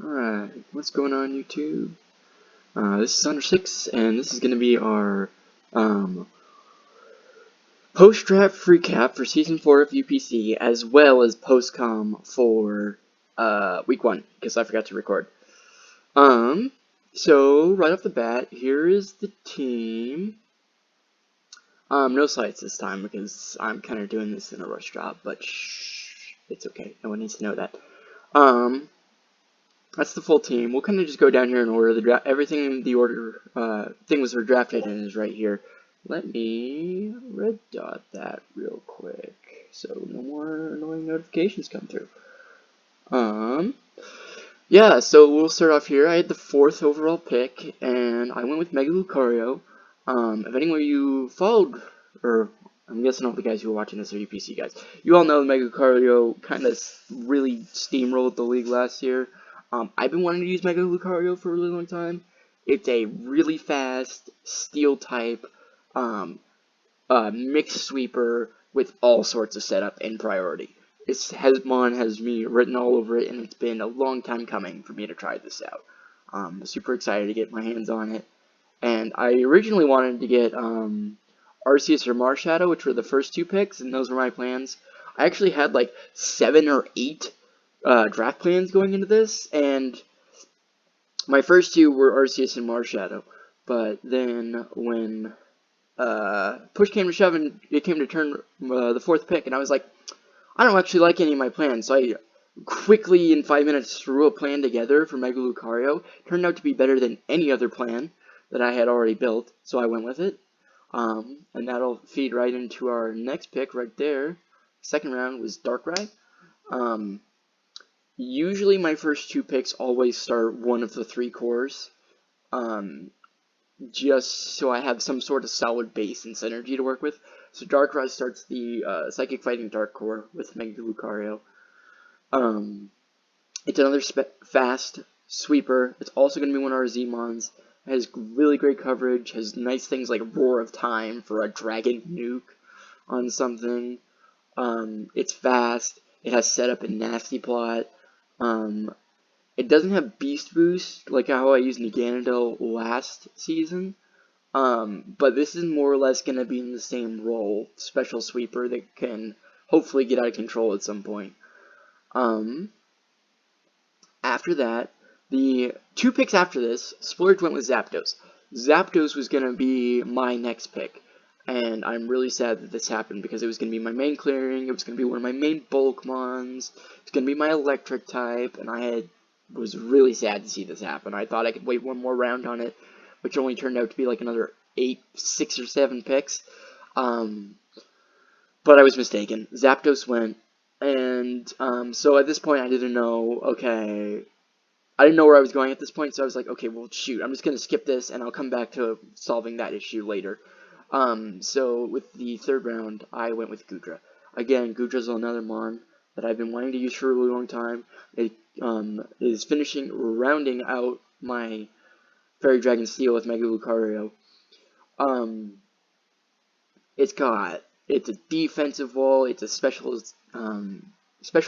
Alright, what's going on YouTube? This is Under6, and this is going to be our post-draft recap for Season 4 of UPC, as well as post-com for Week 1, because I forgot to record. So, right off the bat, here is the team. No slides this time, because I'm kind of doing this in a rush job, but shh, it's okay, no one needs to know that. That's the full team. We'll kind of just go down here in order. Everything in the order things were drafted in is right here. Let me red dot that real quick so no more annoying notifications come through. Yeah, so we'll start off here. I had the 4th overall pick, and I went with Mega Lucario. If any of you followed, or I'm guessing all the guys who are watching this are UPC guys, you all know Mega Lucario kind of really steamrolled the league last year. I've been wanting to use Mega Lucario for a really long time. It's a really fast, steel type, mixed sweeper with all sorts of setup and priority. Mon has me written all over it, and it's been a long time coming for me to try this out. I'm super excited to get my hands on it. And I originally wanted to get Arceus or Marshadow, which were the first 2 picks, and those were my plans. I actually had like 7 or 8 draft plans going into this, and my first 2 were Arceus and Marshadow. But then when push came to shove and it came to turn the 4th pick, and I was like, I don't actually like any of my plans, so I quickly in 5 minutes threw a plan together for Mega Lucario. Turned out to be better than any other plan that I had already built, so I went with it. And that'll feed right into our next pick right there. Second round was Darkrai. Usually my first 2 picks always start one of the 3 cores, just so I have some sort of solid base and synergy to work with. So Darkrai starts the Psychic Fighting Dark core with Mega Lucario. It's another fast sweeper. It's also going to be one of our Z-Mons. It has really great coverage, has nice things like Roar of Time for a Dragon Nuke on something. It's fast. It has setup and Nasty Plot. It doesn't have Beast Boost, like how I used Naganadel last season. But this is more or less going to be in the same role. Special Sweeper that can hopefully get out of control at some point. After that, the 2 picks after this, Splurge went with Zapdos. Zapdos was going to be my next pick. And I'm really sad that this happened because it was going to be my main clearing, it was going to be one of my main bulk mons, it's going to be my electric type, and I was really sad to see this happen. I thought I could wait one more round on it, which only turned out to be like another 6 or 7 picks. But I was mistaken. Zapdos went, and so at this point I didn't know, okay, I didn't know where I was going at this point, so I was like, okay, well shoot, I'm just going to skip this, and I'll come back to solving that issue later. So with the 3rd round, I went with Goodra. Again, Goodra's another mon that I've been wanting to use for a really long time. It is rounding out my Fairy Dragon Steel with Mega Lucario. It's a defensive wall, it's a special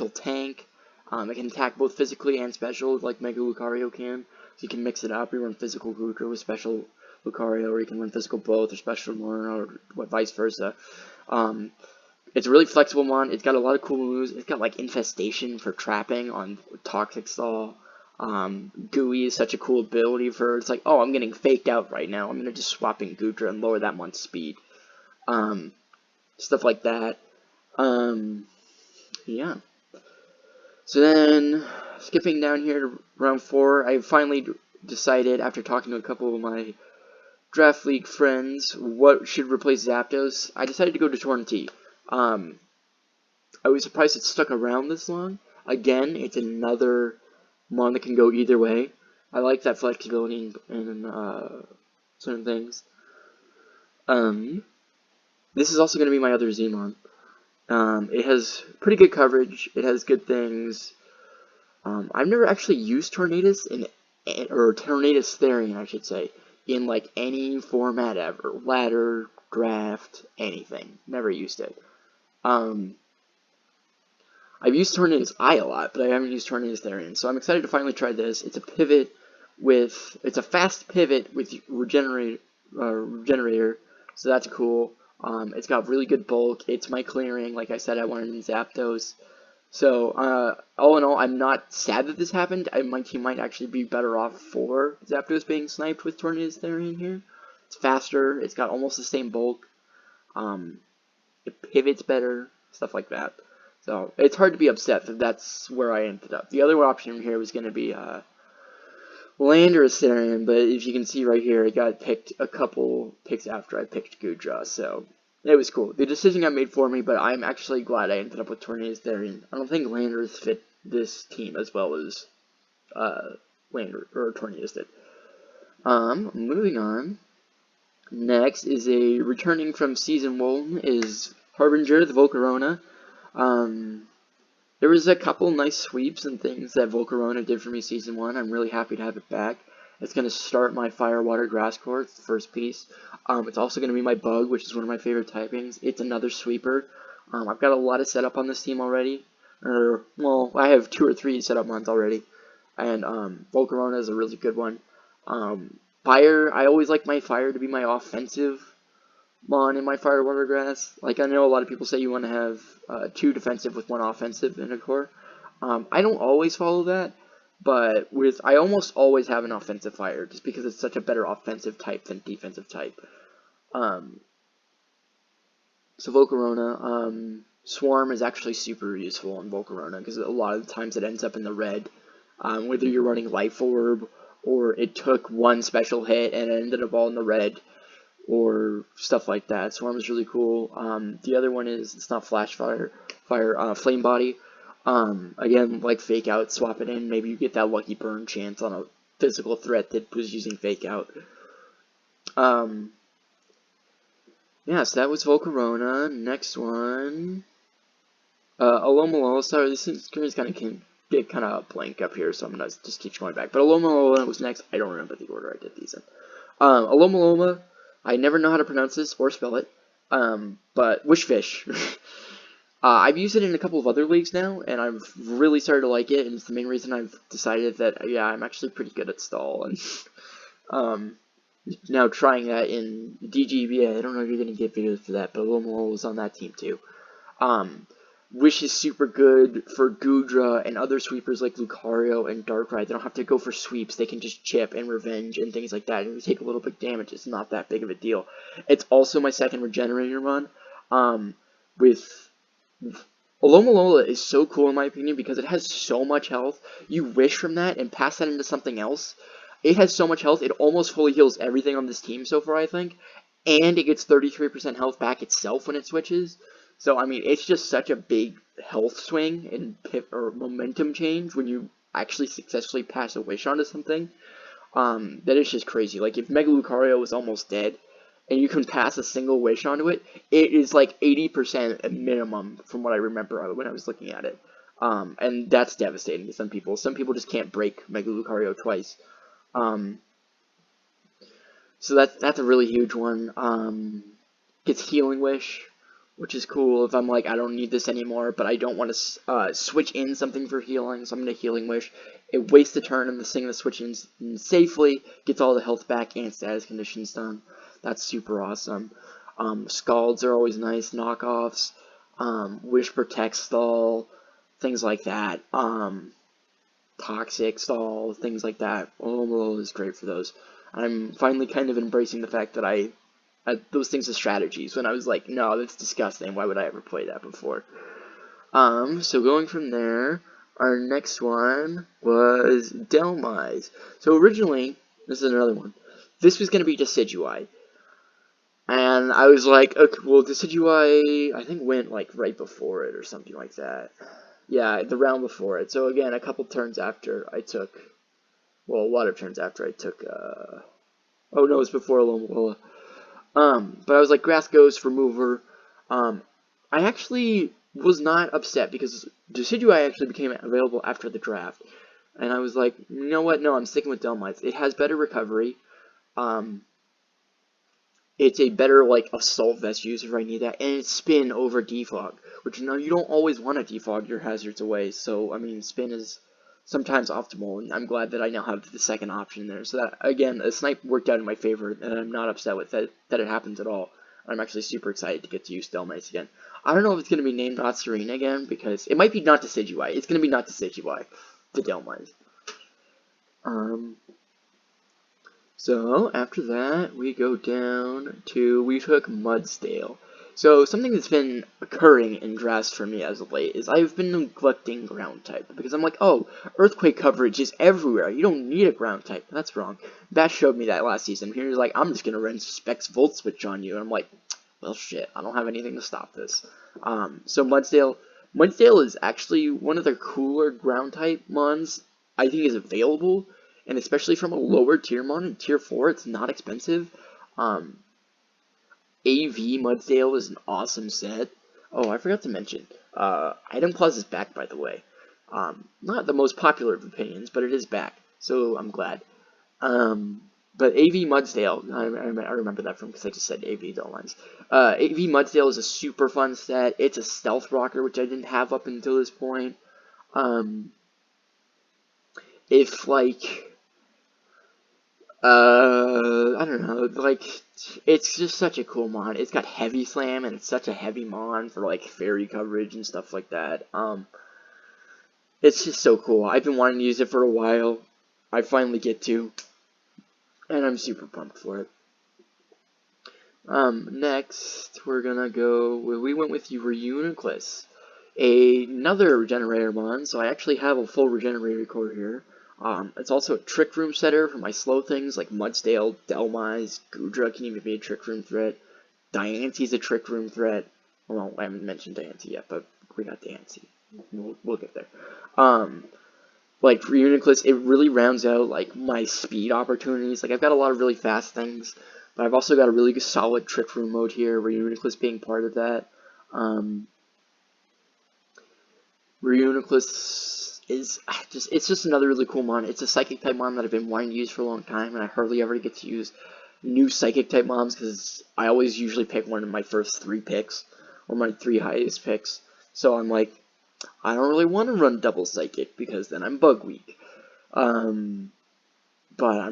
tank. It can attack both physically and special, like Mega Lucario can. So you can mix it up. You run physical Goodra with special Lucario, or you can run physical both, or special mon, or vice versa. It's a really flexible mon. It's got a lot of cool moves. It's got like Infestation for trapping on Toxic Stall. Gooey is such a cool ability for, it's like, oh, I'm getting faked out right now. I'm gonna just swap in Goodra and lower that mon's speed. Stuff like that. Yeah. So then, skipping down here to round 4, I finally decided, after talking to a couple of my Draft League friends, what should replace Zapdos. I decided to go to Tornadie. I was surprised it stuck around this long. Again, it's another mon that can go either way. I like that flexibility in certain things. This is also going to be my other Z-Mon. It has pretty good coverage. It has good things. I've never actually used Tornadus or Tornadus Therian, I should say, in like any format ever. Ladder, draft, anything. Never used it. I've used Tornado's Eye a lot, but I haven't used Tornado's Therian, so I'm excited to finally try this. It's a pivot it's a fast pivot with regenerator, so that's cool. It's got really good bulk. It's my clearing, like I said, I wanted in Zapdos. So, all in all, I'm not sad that this happened. My team might actually be better off for Zapdos being sniped with Tornado's Therian here. It's faster, it's got almost the same bulk, it pivots better, stuff like that. So, it's hard to be upset that that's where I ended up. The other option here was going to be, Land or Asterion, but if you can see right here, it got picked a couple picks after I picked Goodra, so it was cool. The decision got made for me, but I'm actually glad I ended up with Tornado's Therian. I don't think Landers fit this team as well as Lander or Tornadoes did. Moving on. Next is a returning from Season 1 is Harbinger, the Volcarona. There was a couple nice sweeps and things that Volcarona did for me Season 1. I'm really happy to have it back. It's going to start my Fire, Water, Grass core. It's the first piece. It's also going to be my Bug, which is one of my favorite typings. It's another sweeper. I've got a lot of setup on this team already. Well, I have 2 or 3 setup mons already. And Volcarona is a really good one. Fire, I always like my Fire to be my offensive mon in my Fire, Water, Grass. Like, I know a lot of people say you want to have 2 defensive with 1 offensive in a core. I don't always follow that, but I almost always have an offensive Fire, just because it's such a better offensive type than defensive type. So Volcarona, Swarm is actually super useful in Volcarona, because a lot of the times it ends up in the red, whether you're running Life Orb, or it took 1 special hit and it ended up all in the red, or stuff like that. Swarm is really cool. The other one is, it's not Flash Fire, Flame Body. Again, like Fake Out, swap it in, maybe you get that lucky burn chance on a physical threat that was using Fake Out. Yeah, so that was Volcarona. Next one, Alomomola. Sorry, this screen kind of can get kind of blank up here, so I'm gonna just keep going back. But Alomomola was next. I don't remember the order I did these in. Alomomola, I never know how to pronounce this or spell it, but Wishfish. I've used it in a couple of other leagues now, and I've really started to like it, and it's the main reason I've decided that, yeah, I'm actually pretty good at stall, and, now trying that in DGBA. I don't know if you're going to get videos for that, but Alomomola was on that team too. Wish is super good for Goodra and other sweepers like Lucario and Darkrai. They don't have to go for sweeps. They can just chip and revenge and things like that. And if you take a little bit of damage, it's not that big of a deal. It's also my second regenerator run. With Alomomola is so cool in my opinion because it has so much health. You wish from that and pass that into something else. It has so much health, it almost fully heals everything on this team so far, I think. And it gets 33% health back itself when it switches. So, I mean, it's just such a big health swing and momentum change when you actually successfully pass a wish onto something. That is just crazy. Like, if Mega Lucario was almost dead, and you can pass a single wish onto it, it is like 80% at minimum from what I remember when I was looking at it. And that's devastating to some people. Some people just can't break Mega Lucario twice. So that's a really huge one. Gets Healing Wish, which is cool if I'm like, I don't need this anymore, but I don't want to switch in something for healing, so I'm going to Healing Wish. It wastes a turn and the thing that switches in safely, gets all the health back and status conditions done. That's super awesome. Scalds are always nice, knockoffs. Wish Protect Stall, things like that. Toxic Stall, things like that. Alomomola is great for those. I'm finally kind of embracing the fact that those things are strategies, when I was like, no, that's disgusting, why would I ever play that before? So going from there, our next one was Delmise. So originally, this is another one, this was going to be Decidueye. And I was like, okay, well, Decidueye, I think went like right before it or something like that. Yeah, the round before it. So again, a couple turns after I took, well, a lot of turns after I took, oh no, it was before Alomomola. But I was like, Grass Ghost, Remover. I actually was not upset because Decidueye actually became available after the draft. And I was like, you know what, no, I'm sticking with Delmise. It has better recovery. It's a better, like, assault vest user if I need that, and it's spin over defog, which, you know, you don't always want to defog your hazards away, so, I mean, spin is sometimes optimal, and I'm glad that I now have the second option there, so that, again, the snipe worked out in my favor, and I'm not upset with that it happens at all. I'm actually super excited to get to use Delmice again. I don't know if it's going to be named Not Serene again, because it might be Not Decidueye. It's going to be Not Decidueye, the Delmice. So, after that, we go down to, we took Mudsdale. So, something that's been occurring in drafts for me as of late is I've been neglecting ground type, because I'm like, oh, earthquake coverage is everywhere, you don't need a ground type. That's wrong. Bash showed me that last season. He was like, I'm just gonna run Specs Volt Switch on you, and I'm like, well, shit, I don't have anything to stop this. So Mudsdale is actually one of the cooler ground type mons I think is available, and especially from a lower tier mon in tier 4, it's not expensive. AV Mudsdale is an awesome set. Oh, I forgot to mention, Item Clause is back, by the way. Not the most popular of opinions, but it is back, so I'm glad. But AV Mudsdale, I remember that from because I just said AV Delmice. AV Mudsdale is a super fun set. It's a stealth rocker, which I didn't have up until this point. If, like, I don't know, like, it's just such a cool mon. It's got heavy slam, and it's such a heavy mon for, like, fairy coverage and stuff like that. It's just so cool. I've been wanting to use it for a while. I finally get to, and I'm super pumped for it. Next, we're gonna go, we went with Reuniclus, another regenerator mon, so I actually have a full regenerator core here. It's also a Trick Room setter for my slow things like Mudsdale, Delmice, Goodra can even be a Trick Room threat. Diance's a Trick Room threat. Well, I haven't mentioned Diance yet, but we got Diance. We'll get there. Like Reuniclus, it really rounds out like my speed opportunities. Like I've got a lot of really fast things, but I've also got a really good solid Trick Room mode here, Reuniclus being part of that. Reuniclus is it's just another really cool mon. It's a psychic type mon that I've been wanting to use for a long time, and I hardly ever get to use new psychic type mons because I always usually pick one of my first 3 picks or my 3 highest picks. So I'm like, I don't really want to run double psychic because then I'm bug weak. But I'm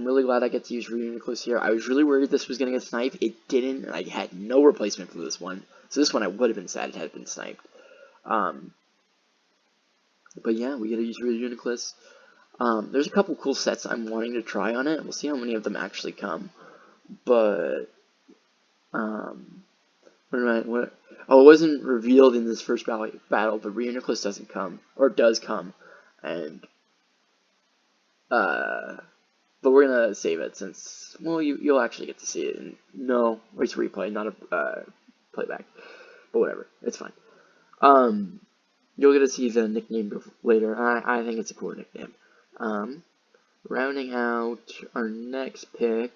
really glad I get to use Reuniclus here. I was really worried this was going to get sniped. It didn't, and I had no replacement for this one. So this one I would have been sad it had been sniped. But yeah, we get to use Reuniclus. There's a couple cool sets I'm wanting to try on it. We'll see how many of them actually come. But, oh, it wasn't revealed in this first battle, but Reuniclus doesn't come, or does come. And, but we're gonna save it since, well, you'll actually get to see it. And no, it's replay, not a playback. But whatever, it's fine. You'll get to see the nickname later. I think it's a cool nickname. Rounding out our next pick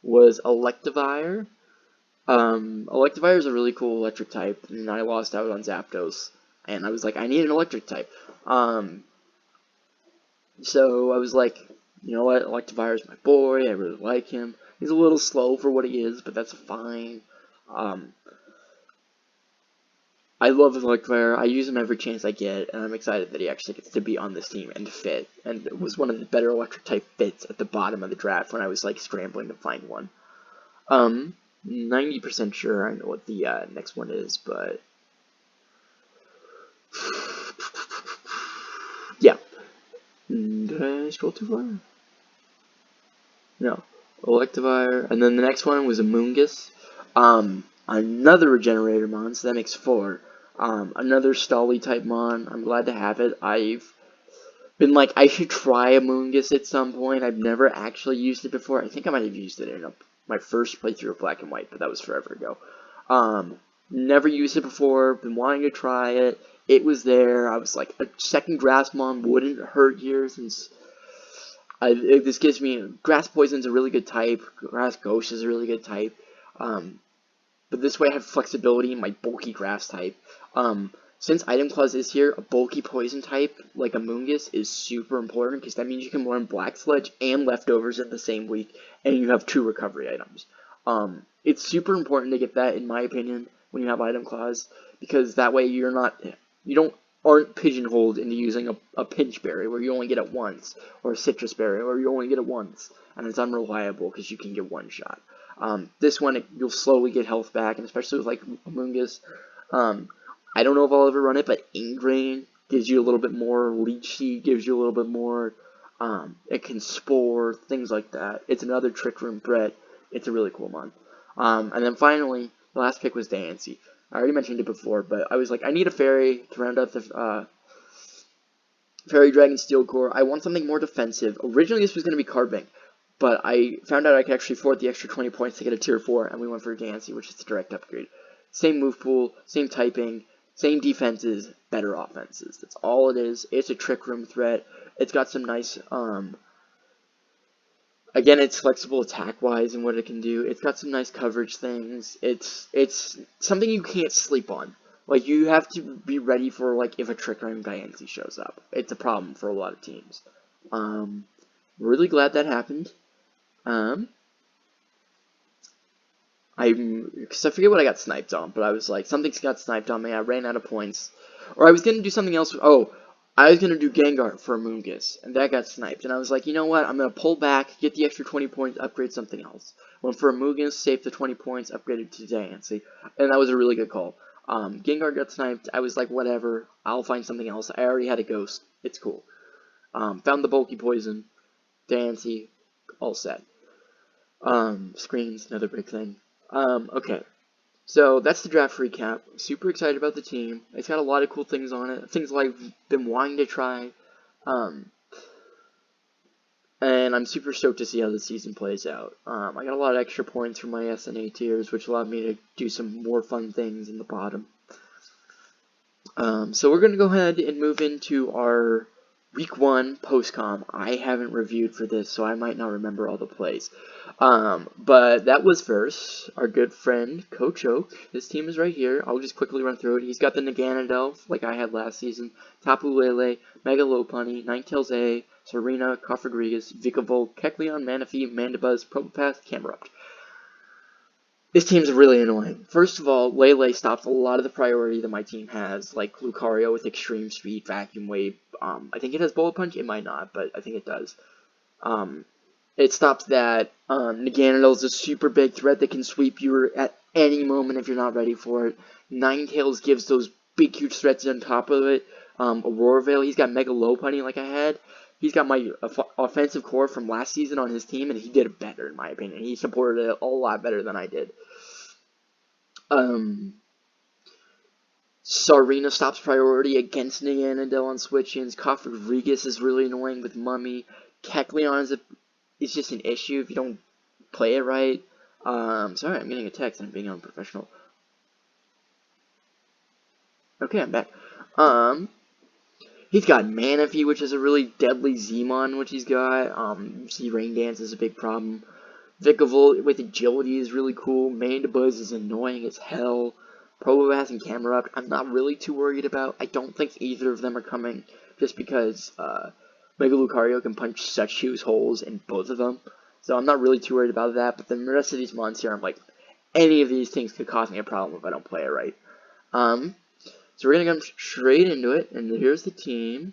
was Electivire. Electivire is a really cool electric type, and I lost out on Zapdos, and I was like, I need an electric type. So I was like, you know what, Electivire is my boy, I really like him. He's a little slow for what he is, but that's fine. I love Electivire. I use him every chance I get, and I'm excited that he actually gets to be on this team and fit. And it was one of the better electric type fits at the bottom of the draft when I was like scrambling to find one. 90% sure I know what the next one is, but yeah. Did I scroll too far? No. Electivire, and then the next one was a Moongus. Another regenerator mon, so that makes 4. Another Stolly type mon. I'm glad to have it. I've been like, I should try a Moongus at some point. I've never actually used it before. I think I might have used it in my first playthrough of Black and White, but that was forever ago. Never used it before. Been wanting to try it. It was there. I was like, a second grass mon wouldn't hurt here since this gives me Grass Poison's a really good type. Grass Ghost is a really good type. But this way I have flexibility in my bulky grass type. Since Item Clause is here, a bulky poison type, like a Moongus, is super important, because that means you can run Black Sludge and Leftovers in the same week, and you have 2 recovery items. It's super important to get that, in my opinion, when you have item clause, because that way you aren't pigeonholed into using a pinch berry where you only get it once, or a citrus berry where you only get it once, and it's unreliable because you can get one shot. This one, you'll slowly get health back, and especially with like Amoonguss. I don't know if I'll ever run it, but Ingrain gives you a little bit more, Leech Seed gives you a little bit more, it can spore, things like that. It's another Trick Room threat. It's a really cool mon. And then finally, the last pick was Dancy. I already mentioned it before, but I was like, I need a fairy to round out the Fairy Dragon Steel Core. I want something more defensive. Originally, this was going to be Cardbank, but I found out I could actually afford the extra 20 points to get a tier 4, and we went for Dancy, which is the direct upgrade. Same move pool, same typing, same defenses, better offenses. That's all it is. It's a Trick Room threat. It's got some nice, again, it's flexible attack-wise and what it can do. It's got some nice coverage things. It's something you can't sleep on. Like, you have to be ready for, like, if a Trick Room Diancie shows up. It's a problem for a lot of teams. Really glad that happened. Because I forget what I got sniped on, but I was like, something's got sniped on me, I ran out of points. Or I was going to do something else, I was going to do Gengar for Amoonguss, and that got sniped. And I was like, you know what, I'm going to pull back, get the extra 20 points, upgrade something else. Went for Amoonguss, saved the 20 points, upgraded to Diancie, and that was a really good call. Gengar got sniped, I was like, whatever, I'll find something else. I already had a Ghost, it's cool. Found the bulky poison, Diancie, all set. Screens, another big thing. Okay. So, that's the draft recap. Super excited about the team. It's got a lot of cool things on it. Things I've been wanting to try. And I'm super stoked to see how the season plays out. I got a lot of extra points from my SNA tiers, which allowed me to do some more fun things in the bottom. So we're going to go ahead and move into our Week 1 post-com. I haven't reviewed for this, so I might not remember all the plays. But that was first. Our good friend, Coach Oak. His team is right here. I'll just quickly run through it. He's got the Naganadel, like I had last season, Tapu Lele, Mega Lopunny, Ninetales A, Serena, Cofagrigus, Vikavolt, Kecleon, Manaphy, Mandibuzz, Probopath, Camerupt. This team's really annoying. First of all, Lele stops a lot of the priority that my team has, like Lucario with Extreme Speed, Vacuum Wave. I think it has Bullet Punch. It might not, but I think it does. It stops that. Naganadel is a super big threat that can sweep you at any moment if you're not ready for it. Ninetales gives those big, huge threats on top of it. Aurora Veil, he's got Mega Lopunny like I had. He's got my offensive core from last season on his team, and he did it better, in my opinion. He supported it a lot better than I did. Serena stops priority against Naganadel on switch-ins. Cofagrigus is really annoying with Mummy. Kecleon is just an issue if you don't play it right. Sorry, I'm getting a text and I'm being unprofessional. Okay, I'm back. He's got Manaphy, which is a really deadly Z-Mon, which he's got. Rain Dance is a big problem. Vikavolt with agility is really cool. Mandibuzz is annoying as hell. Probopath and Camerupt, I'm not really too worried about. I don't think either of them are coming, just because Mega Lucario can punch such huge holes in both of them. So I'm not really too worried about that. But then the rest of these mons here, I'm like, any of these things could cause me a problem if I don't play it right. So we're going to go straight into it, and here's the team.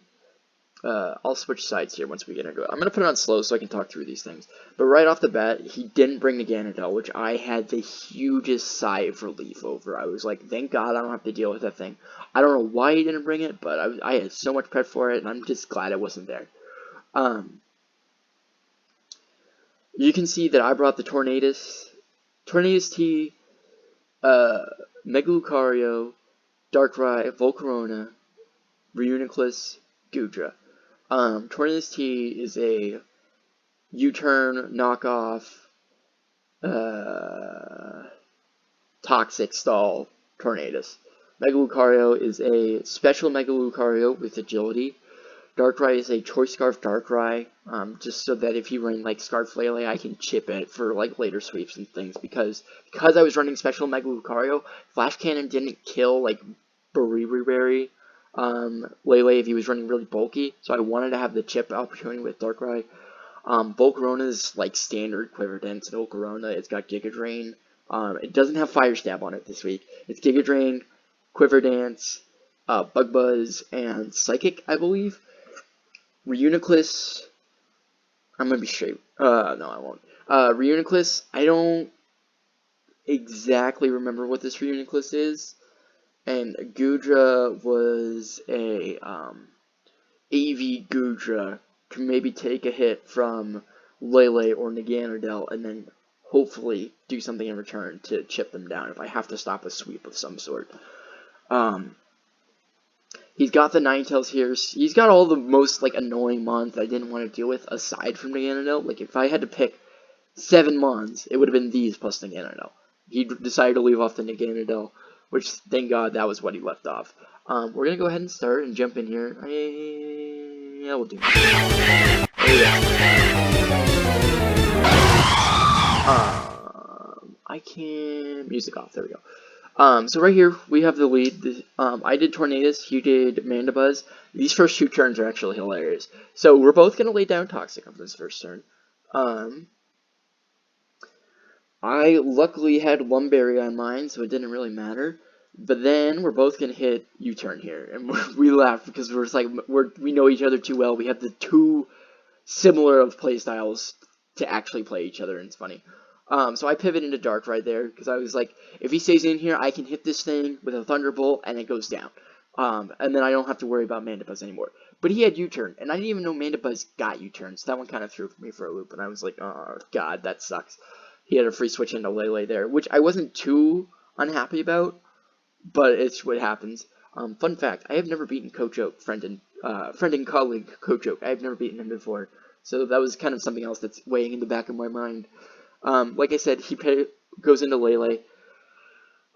I'll switch sides here once we get into it. I'm going to put it on slow so I can talk through these things. But right off the bat, he didn't bring the Naganadel, which I had the hugest sigh of relief over. I was like, thank God I don't have to deal with that thing. I don't know why he didn't bring it, but I had so much prep for it, and I'm just glad it wasn't there. You can see that I brought the Tornadus T, Mega Lucario, Darkrai, Volcarona, Reuniclus, Goodra. Tornadus T is a U-turn knockoff Toxic Stall Tornadus. Mega Lucario is a special Mega Lucario with agility. Darkrai is a Choice Scarf Darkrai, just so that if you run like Scarf Lele, I can chip it for like later sweeps and things. Because I was running special Mega Lucario, Flash Cannon didn't kill like Berry Lele if he was running really bulky, so I wanted to have the chip opportunity with Darkrai. Volcarona's like standard Quiver Dance Volcarona. It's got Giga Drain. It doesn't have Fire Stab on it this week. It's Giga Drain, Quiver Dance, Bug Buzz, and Psychic, I believe. Reuniclus, I'm gonna be straight. No, I won't. Reuniclus, I don't exactly remember what this Reuniclus is. And Goodra was a AV Goodra. Can maybe take a hit from Lele or Naganadel and then hopefully do something in return to chip them down if I have to stop a sweep of some sort. He's got the Ninetales here. He's got all the most like annoying mons that I didn't want to deal with aside from Naganadel. Like if I had to pick 7 mons, it would have been these plus Naganadel. He decided to leave off the Naganadel, which thank God that was what he left off. We're gonna go ahead and start and jump in here. Yeah, we'll do it. I can music off. There we go. So right here we have the lead. I did Tornadus. He did Mandibuzz. These first 2 turns are actually hilarious. So we're both gonna lay down Toxic on this first turn. I luckily had Lumberry on mine, so it didn't really matter. But then we're both gonna hit U-turn here, and we laugh because we're just like we know each other too well. We have the 2 similar of play styles to actually play each other, and it's funny. So I pivot into Dark right there because I was like, if he stays in here, I can hit this thing with a Thunderbolt and it goes down. And then I don't have to worry about Mandibuzz anymore. But he had U-turn, and I didn't even know Mandibuzz got U-turn, so that one kind of threw me for a loop, and I was like, oh god, that sucks. He had a free switch into Lele there, which I wasn't too unhappy about, but it's what happens. Fun fact, I have never beaten Coach Oak, friend and colleague Coach Oak. I have never beaten him before, so that was kind of something else that's weighing in the back of my mind. Like I said, he goes into Lele.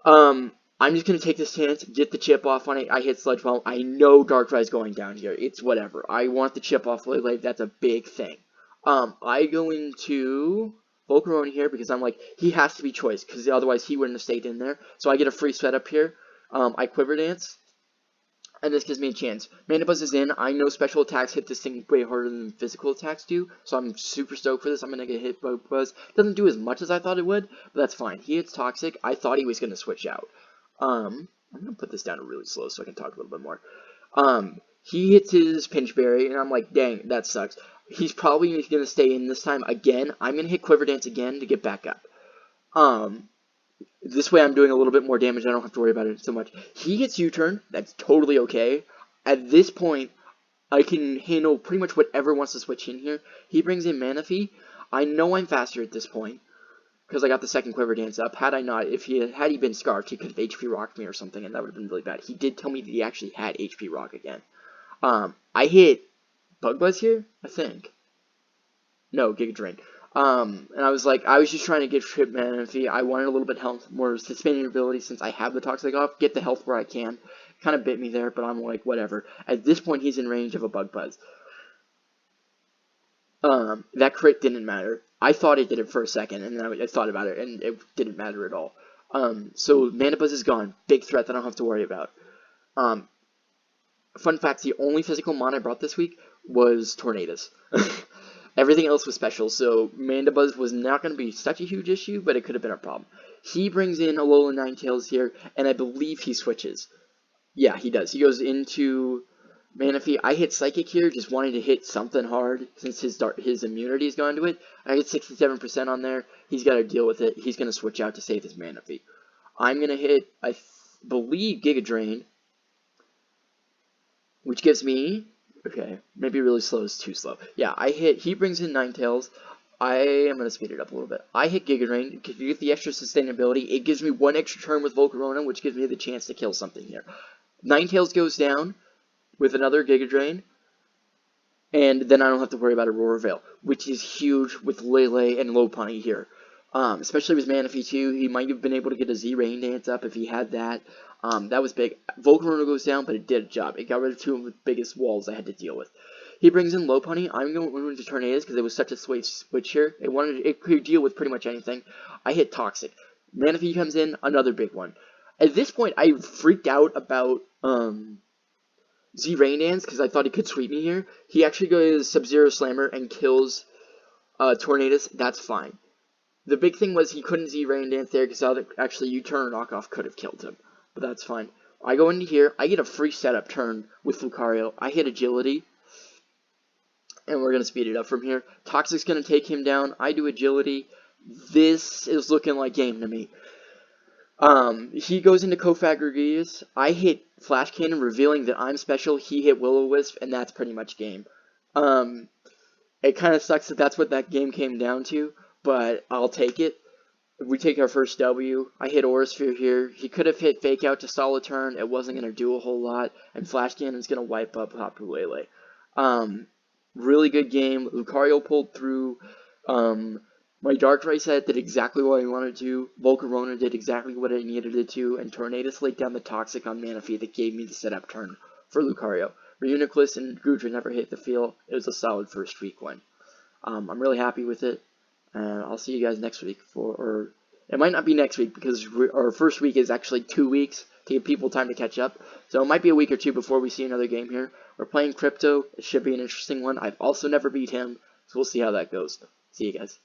I'm just going to take this chance, get the chip off on it. I hit Sludge Bomb. I know Darkrai's going down here. It's whatever. I want the chip off Lele. That's a big thing. I go into Volcarona here because I'm like, he has to be choice because otherwise he wouldn't have stayed in there. So I get a free setup here. I Quiver Dance. And this gives me a chance. Mandibuzz is in. I know special attacks hit this thing way harder than physical attacks do, so I'm super stoked for this. I'm going to get hit by Buzz. Doesn't do as much as I thought it would, but that's fine. He hits Toxic. I thought he was going to switch out. I'm going to put this down really slow so I can talk a little bit more. He hits his Pinch Berry, and I'm like, dang, that sucks. He's probably going to stay in this time again. I'm going to hit Quiver Dance again to get back up. This way I'm doing a little bit more damage. I don't have to worry about it so much. He hits U-turn. That's totally okay. At this point, I can handle pretty much whatever wants to switch in here. He brings in Manaphy. I know I'm faster at this point because I got the second Quiver Dance up. Had I not, had he been Scarfed, he could have HP Rocked me or something, and that would have been really bad. He did tell me that he actually had HP Rock again. I hit Bug Buzz here, I think. No, Giga Drain. And I was like, I was just trying to get Trip Manaphy. I wanted a little bit health, more suspending ability since I have the Toxic off, get the health where I can. Kind of bit me there, but I'm like, whatever. At this point, he's in range of a Bug Buzz. That crit didn't matter. I thought it did it for a second, and then I thought about it, and it didn't matter at all. So Mandibuzz is gone. Big threat that I don't have to worry about. Fun fact, the only physical mon I brought this week was Tornadus. Everything else was special, so Mandibuzz was not going to be such a huge issue, but it could have been a problem. He brings in Alola Ninetales here, and I believe he switches. Yeah, he does. He goes into Manaphy. I hit Psychic here, just wanting to hit something hard, since his immunity has gone to it. I hit 67% on there. He's got to deal with it. He's going to switch out to save his Manaphy. I'm going to hit, I believe, Giga Drain, which gives me... Okay, maybe really slow is too slow. Yeah, he brings in Ninetales. I am going to speed it up a little bit. I hit Giga Drain. If you get the extra sustainability, it gives me 1 extra turn with Volcarona, which gives me the chance to kill something here. Ninetales goes down with another Giga Drain, and then I don't have to worry about Aurora Veil, which is huge with Lele and Lopunny here. Especially with Manaphy too. He might have been able to get a Z-Rain Dance up if he had that. That was big. Volcarona goes down, but it did a job. It got rid of 2 of the biggest walls I had to deal with. He brings in Lopunny. I'm going to Tornadus because it was such a switch here. It could deal with pretty much anything. I hit Toxic. Manaphy comes in, another big one. At this point, I freaked out about Z-Rain Dance because I thought he could sweep me here. He actually goes Sub-Zero Slammer and kills Tornadus, that's fine. The big thing was he couldn't Z-Rain Dance there because actually U-Turn or Knockoff could have killed him. But that's fine. I go into here, I get a free setup turn with Lucario. I hit Agility, and we're going to speed it up from here. Toxic's going to take him down. I do Agility. This is looking like game to me. He goes into Kofagrigius. I hit Flash Cannon, revealing that I'm special. He hit Will-O-Wisp, and that's pretty much game. It kind of sucks that that's what that game came down to, but I'll take it. We take our first W. I hit Aurasphere here. He could have hit Fake Out to stall a turn. It wasn't going to do a whole lot, and Flash Cannon's going to wipe up Tapu Lele. Really good game. Lucario pulled through. My Darkrai set did exactly what I wanted to. Volcarona did exactly what I needed it to, and Tornadus laid down the Toxic on Manaphy that gave me the setup turn for Lucario. Reuniclus and Goodra never hit the field. It was a solid first week win. I'm really happy with it, and I'll see you guys next week or it might not be next week because our first week is actually 2 weeks to give people time to catch up. So it might be a week or two before we see another game here. We're playing Crypto. It should be an interesting one. I've also never beat him, so we'll see how that goes. See you guys.